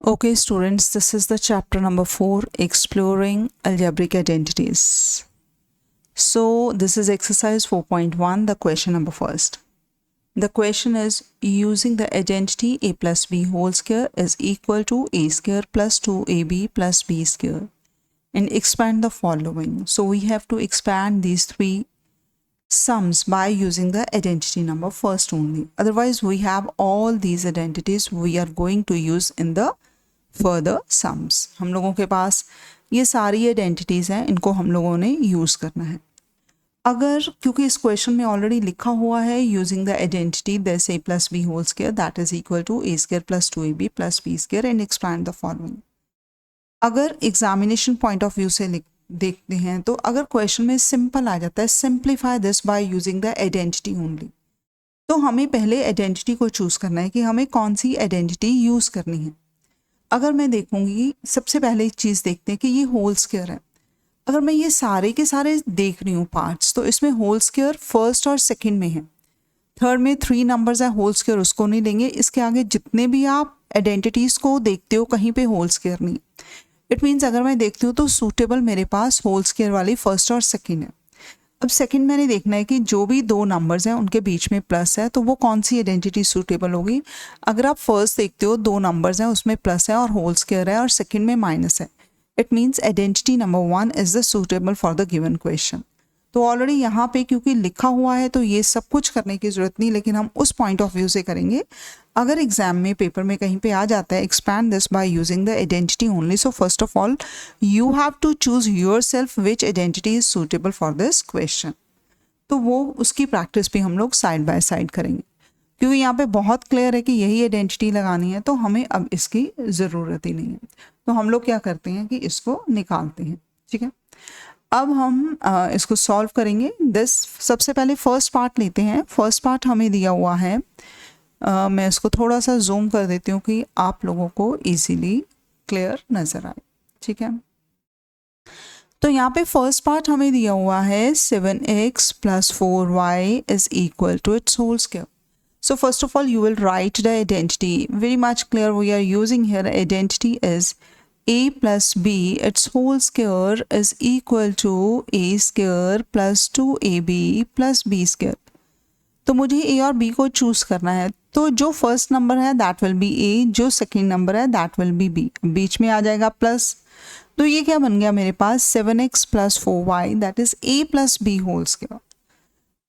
Okay, students, this is the chapter number 4, Exploring Algebraic Identities. So, this is exercise 4.1, the question number first. The question is, using the identity a plus b whole square is equal to a square plus 2ab plus b square. And expand the following. So, we have to expand these three sums by using the identity number first only. Otherwise, we have all these identities we are going to use in the further sums. हम लोगों के पास ये सारी identities हैं, इनको हम लोगों ने यूज़ करना है. अगर क्योंकि इस क्वेश्चन में ऑलरेडी लिखा हुआ है using the identity this A plus B whole square that is equal to A square plus 2ab plus B square and expand the following. अगर एग्जामिनेशन पॉइंट ऑफ व्यू से देखते हैं तो अगर क्वेश्चन में सिंपल आ जाता है simplify this by using the identity only, तो हमें पहले आइडेंटिटी को चूज़ करना है कि हमें कौन सी आइडेंटिटी यूज़ करनी है. अगर मैं देखूंगी सबसे पहले एक चीज़ देखते हैं कि ये होल स्क्वायर है. अगर मैं ये सारे के सारे देख रही हूँ पार्ट्स, तो इसमें होल स्क्वायर फर्स्ट और सेकंड में है. थर्ड में 3 नंबर्स है, होल स्क्वायर उसको नहीं लेंगे. इसके आगे जितने भी आप आइडेंटिटीज़ को देखते हो कहीं पे होल स्क्वायर नहीं. इट मीन्स अगर मैं देखती हूँ तो सूटेबल मेरे पास होल स्क्वायर वाली फर्स्ट और सेकेंड है. अब सेकंड मैंने देखना है कि जो भी 2 नंबर्स हैं उनके बीच में प्लस है तो वो कौन सी आइडेंटिटी सूटेबल होगी. अगर आप फर्स्ट देखते हो 2 नंबर्स हैं उसमें प्लस है और होल स्क्वायर है और सेकंड में माइनस है, it means identity number 1 is the suitable for the given question. तो ऑलरेडी यहाँ पे क्योंकि लिखा हुआ है तो ये सब कुछ करने की ज़रूरत नहीं, लेकिन हम उस पॉइंट ऑफ व्यू से करेंगे. अगर एग्जाम में पेपर में कहीं पे आ जाता है expand this by using the identity only, so first of all you have to choose yourself which identity is suitable for this question. तो वो उसकी प्रैक्टिस भी हम लोग साइड बाय साइड करेंगे, क्योंकि यहाँ पे बहुत क्लियर है कि यही आइडेंटिटी लगानी है तो हमें अब इसकी ज़रूरत ही नहीं है. तो हम लोग क्या करते हैं कि इसको निकालते हैं. ठीक है, अब हम इसको सॉल्व करेंगे. दिस सबसे पहले फर्स्ट पार्ट लेते हैं. फर्स्ट पार्ट हमें दिया हुआ है, मैं इसको थोड़ा सा जूम कर देती हूँ कि आप लोगों को ईजीली क्लियर नज़र आए. ठीक है, तो यहाँ पे फर्स्ट पार्ट हमें दिया हुआ है 7x plus 4y is equal to its whole square. So first of all you will write the identity. Very much clear we are using here identity is a plus b its whole square is equal to a square plus 2ab plus b square. तो मुझे a और b को choose करना है. तो जो first number है that will B a, जो सेकेंड नंबर है दैट विल बी b. बीच में आ जाएगा प्लस. तो ये क्या बन गया मेरे पास 7x plus 4y that is a plus B whole square.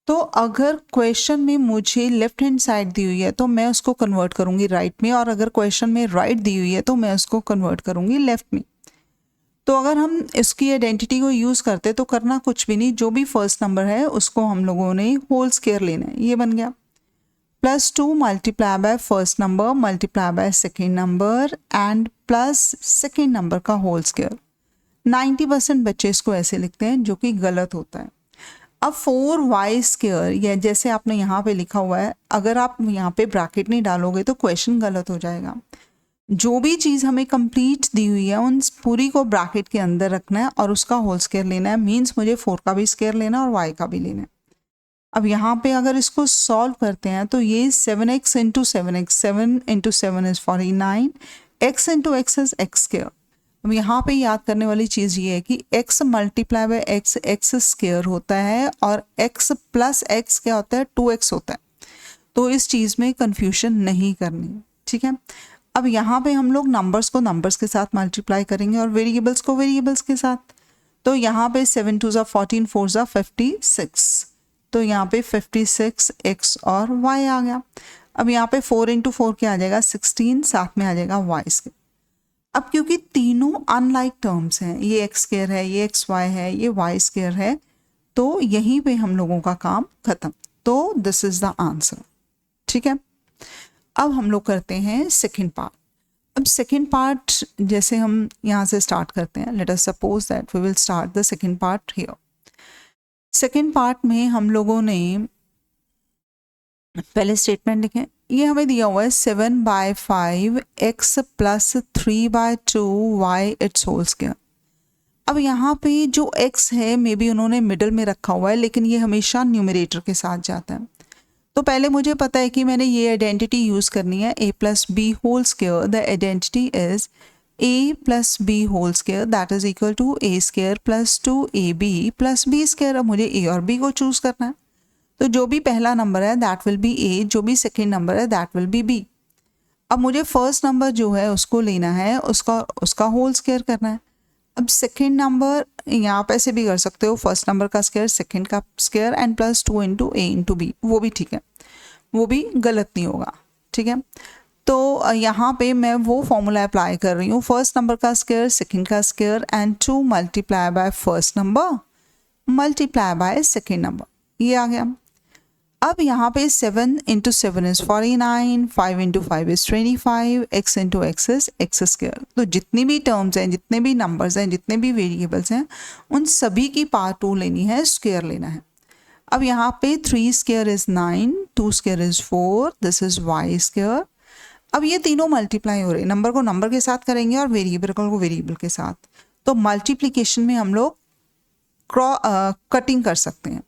तो अगर क्वेश्चन में मुझे लेफ्ट हैंड साइड दी हुई है तो मैं उसको कन्वर्ट करूंगी राइट में, और अगर क्वेश्चन में राइट दी हुई है तो मैं उसको कन्वर्ट करूंगी लेफ्ट में. तो अगर हम इसकी आइडेंटिटी को यूज़ करते तो करना कुछ भी नहीं, जो भी फर्स्ट नंबर है उसको हम लोगों ने होल स्क्वायर लेना है. ये बन गया plus 2 multiply by first number multiply by second number and plus second number का होल स्क्वायर. 90% बच्चे इसको ऐसे लिखते हैं जो कि गलत होता है. अब 4y स्क्वायर, या जैसे आपने यहाँ पे लिखा हुआ है, अगर आप यहाँ पे ब्रैकेट नहीं डालोगे तो क्वेश्चन गलत हो जाएगा. जो भी चीज़ हमें कंप्लीट दी हुई है उन पूरी को ब्रैकेट के अंदर रखना है और उसका होल स्क्वायर लेना है. मीन्स मुझे 4 का भी स्क्वायर लेना और y का भी लेना है. अब यहाँ पे अगर इसको सॉल्व करते हैं तो ये 7x into 7x, 7 into 7 is 49, x into x is x square. अब यहाँ पे याद करने वाली चीज़ ये है कि x multiply by x x square होता है और x प्लस x क्या होता है 2x होता है. तो इस चीज़ में कंफ्यूजन नहीं करनी. ठीक है, अब यहाँ पे हम लोग नंबर्स को नंबर्स के साथ मल्टीप्लाई करेंगे और वेरिएबल्स को वेरिएबल्स के साथ. तो यहाँ पे 7 2 ज़ा 14, 4 ज़ा 56. तो यहाँ पे 56 x और y आ गया. अब यहाँ पे 4 इंटू 4 क्या आ जाएगा 16, साथ में आ जाएगा y स्क्वायर. अब क्योंकि तीनों अनलाइक टर्म्स हैं, ये x स्क्वायर है, ये xy है, ये y स्क्वायर है, तो यहीं पे हम लोगों का काम खत्म. तो दिस इज द आंसर. ठीक है, अब हम लोग करते हैं सेकेंड पार्ट. अब सेकेंड पार्ट जैसे हम यहाँ से स्टार्ट करते हैं, let us suppose that we will start the second part here. Second part में हम लोगों ने पहले स्टेटमेंट लिखे. ये हमें दिया हुआ है 7/5 x plus 3/2 y it's whole square. अब यहाँ पे जो x है मे बी उन्होंने मिडल में रखा हुआ है, लेकिन ये हमेशा न्यूमरेटर के साथ जाता है. तो पहले मुझे पता है कि मैंने ये आइडेंटिटी यूज़ करनी है, a plus B whole square, the identity is a plus B whole square that is equal to a square plus 2ab plus b square. अब मुझे a और b को चूज़ करना है, तो जो भी पहला नंबर है दैट विल बी a, जो भी सेकेंड नंबर है दैट विल बी b। अब मुझे फर्स्ट नंबर जो है उसको लेना है, उसका होल स्क्वायर करना है। अब सेकेंड नंबर यहाँ पे ऐसे भी कर सकते हो, फर्स्ट नंबर का स्क्वायर सेकेंड का square and plus 2 into A into B, वो भी ठीक है, वो भी गलत नहीं होगा, ठीक है। तो यहाँ पे मैं वो फॉर्मूला अप्लाई कर रही हूँ, फर्स्ट नंबर का स्क्वायर सेकेंड का square and 2 multiply by first number multiply by second number, ये आ गया। अब यहाँ पे 7 into 7 is 49, 5 into 5 is 25, x into x is x square. तो जितनी भी टर्म्स हैं, जितने भी नंबर्स हैं, जितने भी वेरिएबल्स हैं, उन सभी की पावर 2 लेनी है, स्क्वायर लेना है। अब यहाँ पे 3 square is 9, 2 square is 4, this is y square. अब ये तीनों मल्टीप्लाई हो रहे हैं, नंबर को नंबर के साथ करेंगे और वेरिएबल को वेरिएबल के साथ। तो मल्टीप्लिकेशन में हम लोग कटिंग कर सकते हैं।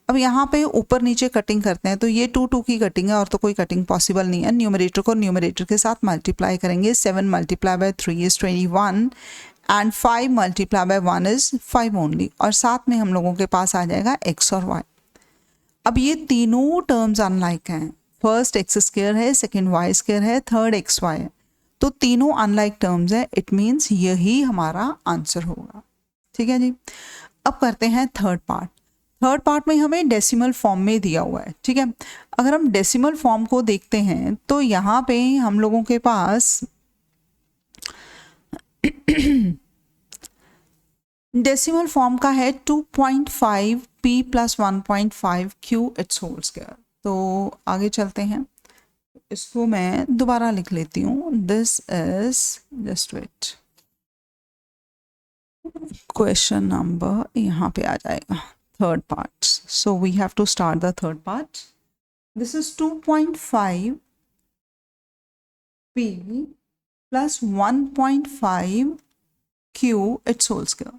अब यहाँ पे ऊपर नीचे कटिंग करते हैं, तो ये 2 की कटिंग है और तो कोई कटिंग पॉसिबल नहीं है। न्यूमरेटर को न्यूमरेटर के साथ मल्टीप्लाई करेंगे, 7 multiply by 3 is 21 and 5 multiply by 1 is 5 only, और साथ में हम लोगों के पास आ जाएगा x और y। अब ये तीनों टर्म्स अनलाइक हैं, फर्स्ट एक्स स्क्वायर है, सेकेंड वाई स्क्वायर है, थर्ड एक्स वाई है, तो तीनों अनलाइक टर्म्स है, इट मीन्स यही हमारा आंसर होगा, ठीक है जी। अब करते हैं थर्ड पार्ट। थर्ड पार्ट में हमें डेसिमल फॉर्म में दिया हुआ है, ठीक है। अगर हम डेसिमल फॉर्म को देखते हैं तो यहाँ पे हम लोगों के पास डेसिमल फॉर्म का है 2.5 p plus 1.5 q it's whole square. तो आगे चलते हैं, इसको मैं दोबारा लिख लेती हूँ, this is just wait, question number यहाँ पे आ जाएगा, third part. So we have to start the third part. This is 2.5 p plus 1.5 q its whole square.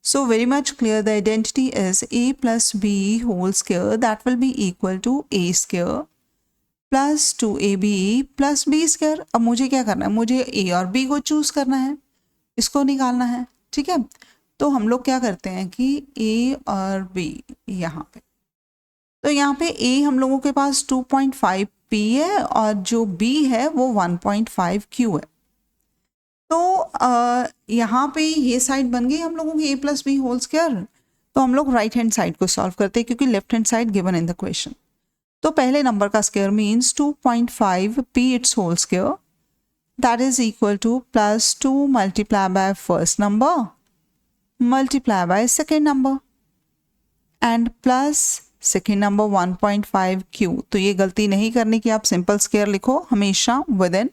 So very much clear, the identity is a plus b whole square that will be equal to a square plus 2ab plus b square। अब मुझे क्या करना है, मुझे a और b को choose करना है, इसको निकालना है, ठीक है। तो हम लोग क्या करते हैं कि a और b यहाँ पे, तो यहाँ पे a हम लोगों के पास 2.5 p है और जो b है वो 1.5 q है। तो यहाँ पे ये साइड बन गई हम लोगों की a plus B whole square. तो हम लोग राइट हैंड साइड को सॉल्व करते हैं क्योंकि left hand side given in the question. तो पहले नंबर का square means 2.5 p it's whole square that is equal to plus 2 multiply by first number multiply by second number and plus second number 1.5 q। तो ये गलती नहीं करनी कि आप सिंपल स्क्वायर लिखो, हमेशा विद इन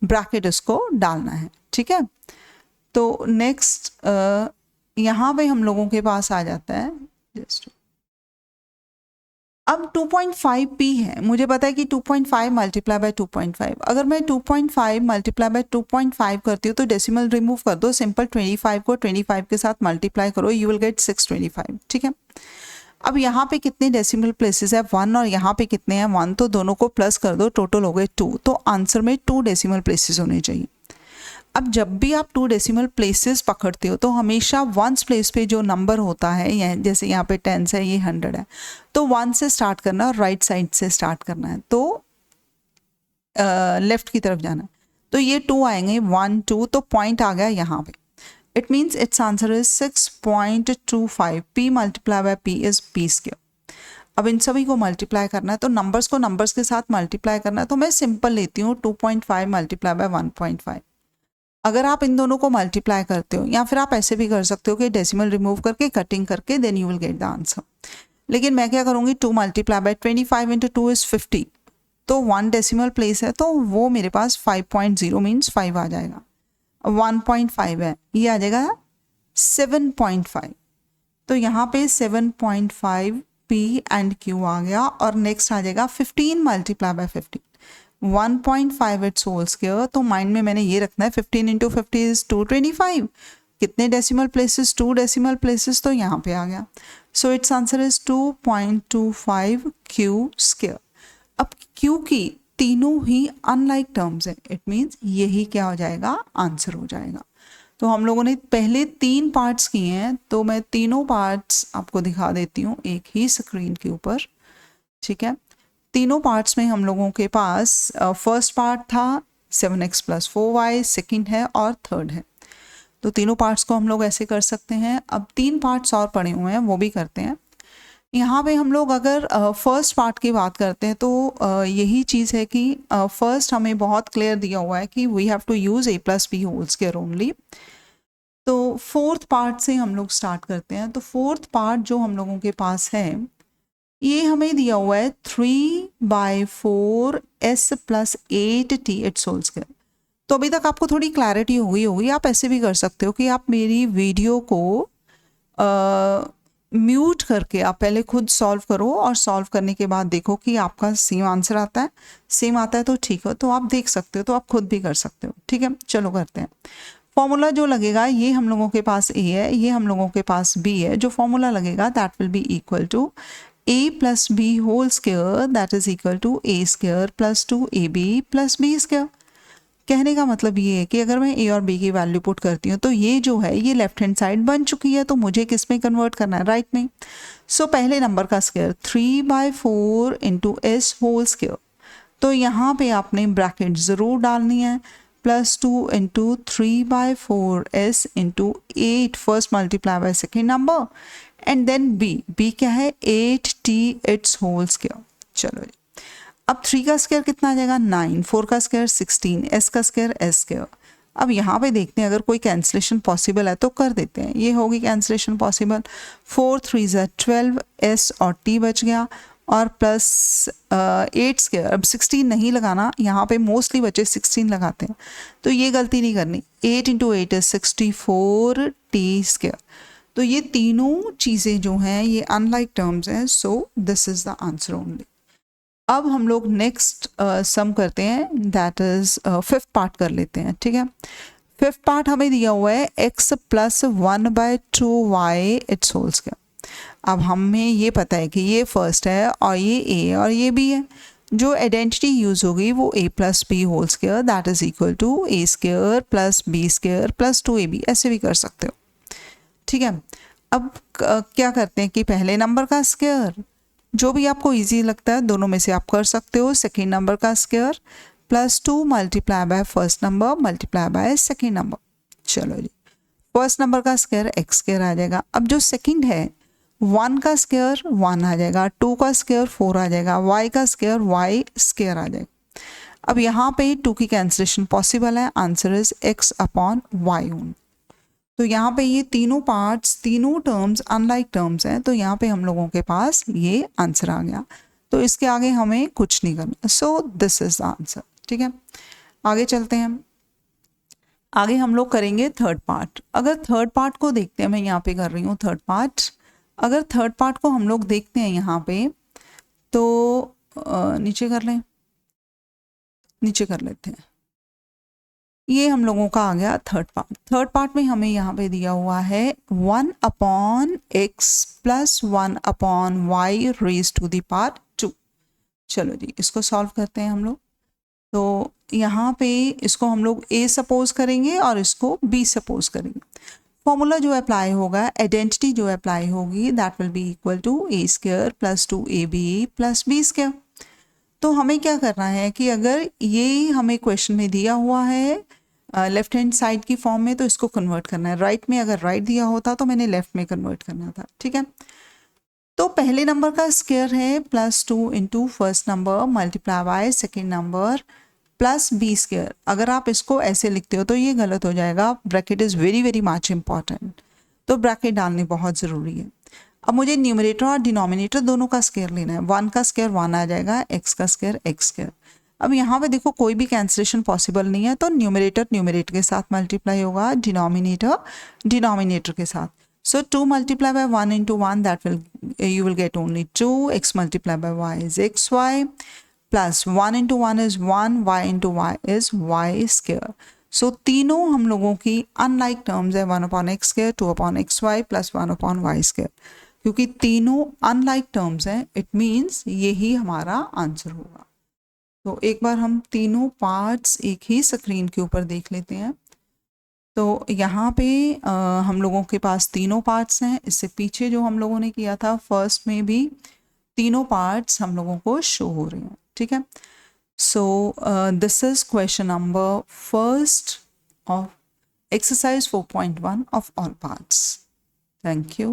ब्रैकेट इसको डालना है, ठीक है। तो नेक्स्ट यहाँ पे हम लोगों के पास आ जाता है जस्ट, अब 2.5 p है, मुझे पता है कि 2.5 मल्टीप्लाई बाय 2.5, अगर मैं 2.5 मल्टीप्लाई बाय 2.5 करती हूँ तो डेसिमल रिमूव कर दो, सिंपल 25 को 25 के साथ मल्टीप्लाई करो, यू विल गेट 625, ठीक है। अब यहाँ पे कितने डेसिमल प्लेसेस है, 1, और यहाँ पे कितने हैं 1, तो दोनों को प्लस कर दो, टोटल हो गए 2। तो आंसर में 2 डेसिमल प्लेसेस होने चाहिए। अब जब भी आप 2 डेसिमल प्लेसेस पकड़ते हो तो हमेशा वंस प्लेस पे जो नंबर होता है, जैसे यहाँ पे 10 है, ये 100 है, तो 1 से स्टार्ट करना है और राइट साइड से स्टार्ट करना है, तो लेफ्ट की तरफ जाना है। तो ये 2 आएंगे, 1 2, तो पॉइंट आ गया यहाँ पे, it means it's answer is 6.25 p multiply by p is p square. अब इन सभी को मल्टीप्लाई करना है, तो नंबर्स को नंबर्स के साथ मल्टीप्लाई करना है, तो मैं सिंपल लेती हूँ 2.5 मल्टीप्लाई बाय 1.5। अगर आप इन दोनों को मल्टीप्लाई करते हो, या फिर आप ऐसे भी कर सकते हो कि डेसिमल रिमूव करके कटिंग करके then you will get the answer, लेकिन मैं क्या करूँगी 2 मल्टीप्लाई बाय 25 इंटू 2 इज 50, तो 1 डेसिमल प्लेस है, तो वो मेरे पास 5.0 मीन्स 5 आ जाएगा, 1.5 है, ये आ जाएगा 7.5। तो यहाँ पे 7.5 p एंड q आ गया, और नेक्स्ट आ जाएगा 15 multiply by 15, 1.5 it's whole square. तो माइंड में मैंने ये रखना है 15 इंटू 50 इज 225, कितने डेसिमल प्लेसेस, 2 डेसिमल प्लेसेस, तो यहाँ पे आ गया। So it's answer is 2.25 q square. अब क्योंकि तीनों ही अनलाइक टर्म्स हैं, इट मीन्स यही क्या हो जाएगा, आंसर हो जाएगा। तो हम लोगों ने पहले 3 पार्ट्स किए हैं, तो मैं तीनों पार्ट्स आपको दिखा देती हूँ एक ही स्क्रीन के ऊपर, ठीक है। तीनों पार्ट्स में हम लोगों के पास फर्स्ट पार्ट था 7x + 4y, सेकेंड है और थर्ड है। तो तीनों पार्ट्स को हम लोग ऐसे कर सकते हैं। अब 3 पार्ट्स और पड़े हुए हैं, वो भी करते हैं। यहाँ पे हम लोग अगर फर्स्ट पार्ट की बात करते हैं तो यही चीज़ है कि फर्स्ट हमें बहुत क्लियर दिया हुआ है कि we have to use a + b whole square only. तो फोर्थ पार्ट से हम लोग स्टार्ट करते हैं। तो फोर्थ पार्ट जो हम लोगों के पास है, ये हमें दिया हुआ है 3/4 s + 8t it's whole square. तो अभी तक आपको थोड़ी क्लैरिटी हो गई होगी। आप ऐसे भी कर सकते हो कि आप मेरी वीडियो को म्यूट करके आप पहले खुद सॉल्व करो और सॉल्व करने के बाद देखो कि आपका सेम आंसर आता है। सेम आता है तो ठीक है, तो आप देख सकते हो, तो आप खुद भी कर सकते हो, ठीक है। चलो करते हैं। फॉर्मूला जो लगेगा, ये हम लोगों के पास a है, ये हम लोगों के पास b है। जो फॉर्मूला लगेगा that will be equal to a + b whole square that is equal to a square + 2ab + b square. कहने का मतलब ये है कि अगर मैं a और b की वैल्यू पुट करती हूँ तो ये जो है ये लेफ्ट हैंड साइड बन चुकी है, तो मुझे किस में कन्वर्ट करना है, राइट में। सो पहले नंबर का स्क्वायर 3/4 × s होल स्क्वायर। तो यहाँ पे आपने ब्रैकेट ज़रूर डालनी है, +2 × 3/4 s × 8 first multiply by second number and then b क्या है 8t इट्स होल स्क्वायर। चलो जी, अब 3 का स्क्वायर कितना आ जाएगा 9, 4 का स्क्वायर 16, s का स्क्वायर s स्क्वायर। अब यहाँ पे देखते हैं अगर कोई कैंसिलेशन पॉसिबल है तो कर देते हैं। ये होगी कैंसिलेशन पॉसिबल, 4 3 12, s और t बच गया और प्लस 8 स्क्वायर। अब 16 नहीं लगाना, यहाँ पे मोस्टली बच्चे 16 लगाते हैं, तो ये गलती नहीं करनी। 8 × 8 is 64t स्क्वायर। तो ये तीनों चीज़ें जो हैं ये अनलाइक टर्म्स हैं, so this is the answer only. अब हम लोग नेक्स्ट सम करते हैं, दैट इज़ फिफ्थ पार्ट कर लेते हैं, ठीक है। फिफ्थ पार्ट हमें दिया हुआ है x + 1/2y it's whole square. अब हमें ये पता है कि ये फर्स्ट है और ये a और ये b है। जो आइडेंटिटी यूज़ होगी वो a + b whole square that is equal to a square + b square + 2ab, ऐसे भी कर सकते हो, ठीक है। अब क्या करते हैं कि पहले नंबर का स्क्वायर, जो भी आपको इजी लगता है दोनों में से आप कर सकते हो, सेकेंड नंबर का square +2 multiply by first number multiply by second number. चलो जी, फर्स्ट नंबर का स्क्वायर x स्क्वायर आ जाएगा। अब जो सेकेंड है 1 का स्क्वायर 1 आ जाएगा, 2 का स्क्वायर 4 आ जाएगा, y का स्क्वायर y स्क्वायर आ जाएगा। अब यहाँ पे 2 की कैंसिलेशन पॉसिबल है, आंसर इज x/y ओनली। तो यहाँ पे ये तीनों पार्ट्स, तीनों टर्म्स अनलाइक टर्म्स हैं, तो यहाँ पे हम लोगों के पास ये आंसर आ गया। तो इसके आगे हमें कुछ नहीं करना, so this is the answer, ठीक है। आगे चलते हैं। आगे हम लोग करेंगे थर्ड पार्ट। अगर थर्ड पार्ट को देखते हैं, मैं यहाँ पे कर रही हूँ थर्ड पार्ट। अगर थर्ड पार्ट को हम लोग देखते हैं यहाँ पे, तो नीचे कर लें, नीचे कर लेते हैं। ये हम लोगों का आ गया थर्ड पार्ट। थर्ड पार्ट में हमें यहाँ पे दिया हुआ है 1/x + 1/y raise to the power 2। चलो जी, इसको सॉल्व करते हैं हम लोग। तो यहाँ पे इसको हम लोग a सपोज करेंगे और इसको b सपोज करेंगे। फॉर्मूला जो अप्लाई होगा, आइडेंटिटी जो अप्लाई होगी, that will be equal to a square + 2ab + b square. तो हमें क्या करना है कि अगर ये हमें क्वेश्चन में दिया हुआ है लेफ्ट हैंड साइड की फॉर्म में, तो इसको कन्वर्ट करना है राइट में। अगर राइट दिया होता तो मैंने लेफ्ट में कन्वर्ट करना था, ठीक है। तो पहले नंबर का स्क्वायर है +2 × first number multiply by second number + b square. अगर आप इसको ऐसे लिखते हो तो ये गलत हो जाएगा। Bracket is very very much important, तो ब्रैकेट डालनी बहुत ज़रूरी है। अब मुझे न्यूमरेटर और डिनोमिनेटर दोनों का स्क्वायर लेना है। 1 का स्क्वायर 1 आ जाएगा, x का स्क्वायर x स्क्वायर। अब यहाँ पे देखो कोई भी कैंसिलेशन पॉसिबल नहीं है, तो न्यूमरेटर न्यूमरेटर के साथ मल्टीप्लाई होगा, डिनोमिनेटर डिनोमिनेटर के साथ। सो 2 multiply bye 1 × 1 that will you will get only 2, x multiplied by y is xy, plus 1 × 1 is 1, y × y is y square. So तीनों हम लोगों की अनलाइक टर्म्स है 1/x square, 2/xy plus 1/y square। क्योंकि तीनों unlike terms हैं, it means यही हमारा आंसर होगा। तो एक बार हम तीनों पार्ट्स एक ही स्क्रीन के ऊपर देख लेते हैं। तो यहाँ पे हम लोगों के पास तीनों पार्ट्स हैं। इससे पीछे जो हम लोगों ने किया था फर्स्ट में भी तीनों पार्ट्स हम लोगों को शो हो रहे हैं, ठीक है। So this is question number first of exercise 4.1 of all parts. Thank you.